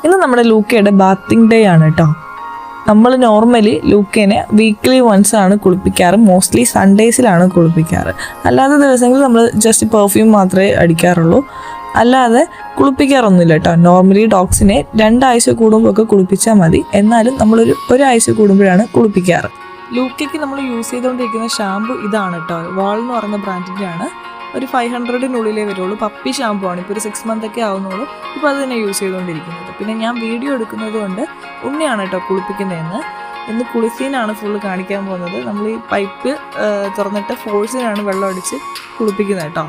ഇന്ന് നമ്മുടെ ലൂക്കയുടെ bathing day ആണ് കേട്ടോ. നമ്മൾ നോർമലി ലൂക്കേനെ വീക്ക്ലി വൺസ് ആണ് കുളിപ്പിക്കാറ്. മോസ്റ്റ്ലി സൺഡേസിലാണ് കുളിപ്പിക്കാറ്. അല്ലാത്ത ദിവസങ്ങളിൽ നമ്മൾ ജസ്റ്റ് പെർഫ്യൂം മാത്രമേ അടിക്കാറുള്ളൂ, അല്ലാതെ കുളിപ്പിക്കാറൊന്നുമില്ല കേട്ടോ. നോർമലി ഡോഗ്സിനെ 2 ആഴ്ച കൂടുമ്പോൾ ഒക്കെ കുളിപ്പിച്ചാൽ മതി. എന്നാലും ഒരാഴ്ച കൂടുമ്പോഴാണ് കുളിപ്പിക്കാറ്. ലൂക്കയ്ക്ക് നമ്മൾ യൂസ് ചെയ്തുകൊണ്ടിരിക്കുന്ന ഷാമ്പു ഇതാണ് കേട്ടോ. വാൾ എന്ന് പറയുന്ന ബ്രാൻഡിൻ്റെ ആണ്. ഒരു 500-നുള്ളിലേ വരുള്ളൂ. പപ്പി ഷാമ്പു ആണ്. ഇപ്പോൾ ഒരു 6 month ഒക്കെ ആവുന്നുള്ളൂ. ഇപ്പോൾ അത് തന്നെ യൂസ് ചെയ്തുകൊണ്ടിരിക്കുന്നത്. പിന്നെ ഞാൻ വീഡിയോ എടുക്കുന്നത് കൊണ്ട് ഉണ്ണിയാണ് കേട്ടോ കുളിപ്പിക്കുന്നതെന്ന്. ഇന്ന് കുളിസീനാണ് ഫുള്ള് കാണിക്കാൻ പോകുന്നത്. നമ്മൾ ഈ പൈപ്പ് തുറന്നിട്ട് ഫോഴ്സിനാണ് വെള്ളം അടിച്ച് കുളിപ്പിക്കുന്നത് കേട്ടോ.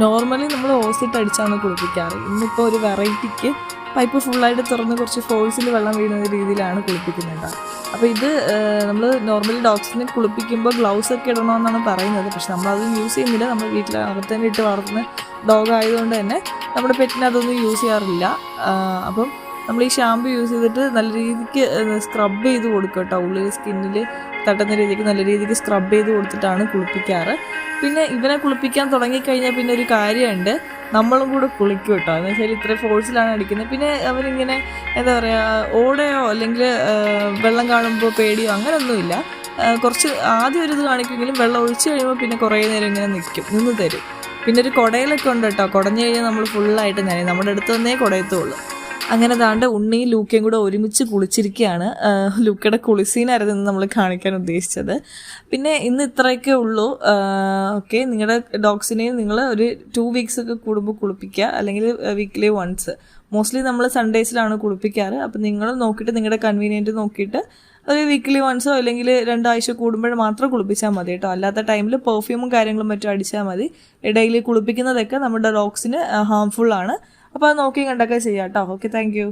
നോർമലി നമ്മൾ ഓസിട്ട് അടിച്ചാണ് കുളിപ്പിക്കാറ്. ഇന്നിപ്പോൾ ഒരു വെറൈറ്റിക്ക് പൈപ്പ് ഫുള്ളായിട്ട് തുറന്ന് കുറച്ച് ഫോഴ്സിൽ വെള്ളം വീഴുന്ന രീതിയിലാണ് കുളിപ്പിക്കുന്നത്. അപ്പോൾ ഇത് നമ്മൾ നോർമലി ഡോഗ്സിനെ കുളിപ്പിക്കുമ്പോൾ ഗ്ലൗസ് ഒക്കെ ഇടണമെന്നാണ് പറയുന്നത്. പക്ഷെ നമ്മളതൊന്നും യൂസ് ചെയ്യുന്നില്ല. നമ്മൾ വീട്ടിൽ അകത്തന്നെ ഇട്ട് വളർത്തുന്ന ഡോഗ് ആയതുകൊണ്ട് തന്നെ നമ്മുടെ പെറ്റിന് അതൊന്നും യൂസ് ചെയ്യാറില്ല. അപ്പം നമ്മൾ ഈ ഷാമ്പു യൂസ് ചെയ്തിട്ട് നല്ല രീതിക്ക് സ്ക്രബ് ചെയ്ത് കൊടുക്കും കേട്ടോ. ഉള്ളിൽ സ്കിന്നിൽ തട്ടുന്ന രീതിക്ക് നല്ല രീതിക്ക് സ്ക്രബ് ചെയ്ത് കൊടുത്തിട്ടാണ് കുളിപ്പിക്കാറ്. പിന്നെ ഇവനെ കുളിപ്പിക്കാൻ തുടങ്ങിക്കഴിഞ്ഞാൽ പിന്നെ ഒരു കാര്യമുണ്ട്, നമ്മളും കൂടെ കുളിക്കും കേട്ടോ. എന്ന് വെച്ചാൽ ഇത്ര ഫോഴ്സിലാണ് അടിക്കുന്നത്. പിന്നെ അവരിങ്ങനെ എന്താ പറയുക, ഓടയോ അല്ലെങ്കിൽ വെള്ളം കാണുമ്പോൾ പേടിയോ അങ്ങനെയൊന്നുമില്ല. കുറച്ച് ആദ്യം ഒരു ഇത് കാണിക്കുമെങ്കിലും വെള്ളം ഒഴിച്ച് കഴിയുമ്പോൾ പിന്നെ കുറേ നേരം ഇങ്ങനെ നിന്ന് തരും. പിന്നെ ഒരു കുടയിലൊക്കെ ഉണ്ട് കേട്ടോ. കുടഞ്ഞു കഴിഞ്ഞാൽ നമ്മൾ ഫുള്ളായിട്ട് നനയും. നമ്മുടെ അടുത്ത് തന്നേ കുടയത്തുള്ളൂ. അങ്ങനെ ദാണ്ട് ഉണ്ണിയും ലൂക്കയും കൂടെ ഒരുമിച്ച് കുളിച്ചിരിക്കുകയാണ്. ലൂക്കയുടെ കുളിസീനായിരുന്നു ഇന്ന് നമ്മൾ കാണിക്കാൻ ഉദ്ദേശിച്ചത്. പിന്നെ ഇന്ന് ഇത്രയൊക്കെ ഉള്ളൂ. ഓക്കെ, നിങ്ങളുടെ ഡോഗ്സിനെയും നിങ്ങൾ ഒരു 2 weeks ഒക്കെ കൂടുമ്പോൾ കുളിപ്പിക്കുക, അല്ലെങ്കിൽ വീക്ക്ലി വൺസ്. മോസ്റ്റ്ലി നമ്മൾ സൺഡേസിലാണ് കുളിപ്പിക്കാറ്. അപ്പം നിങ്ങൾ നോക്കിയിട്ട് നിങ്ങളുടെ കൺവീനിയൻറ്റ് നോക്കിയിട്ട് ഒരു വീക്ക്ലി വൺസോ അല്ലെങ്കിൽ 2 ആഴ്ച കൂടുമ്പോൾ മാത്രം കുളിപ്പിച്ചാൽ മതി കേട്ടോ. അല്ലാത്ത ടൈമിൽ പെർഫ്യൂമും കാര്യങ്ങളും മറ്റും അടിച്ചാൽ മതി. ഡെയിലി കുളിപ്പിക്കുന്നതൊക്കെ നമ്മുടെ ഡോഗ്സിന് ഹാംഫുൾ ആണ്. അപ്പോൾ അത് നോക്കി കണ്ടൊക്കെ ചെയ്യാം കേട്ടോ. Okay, thank you.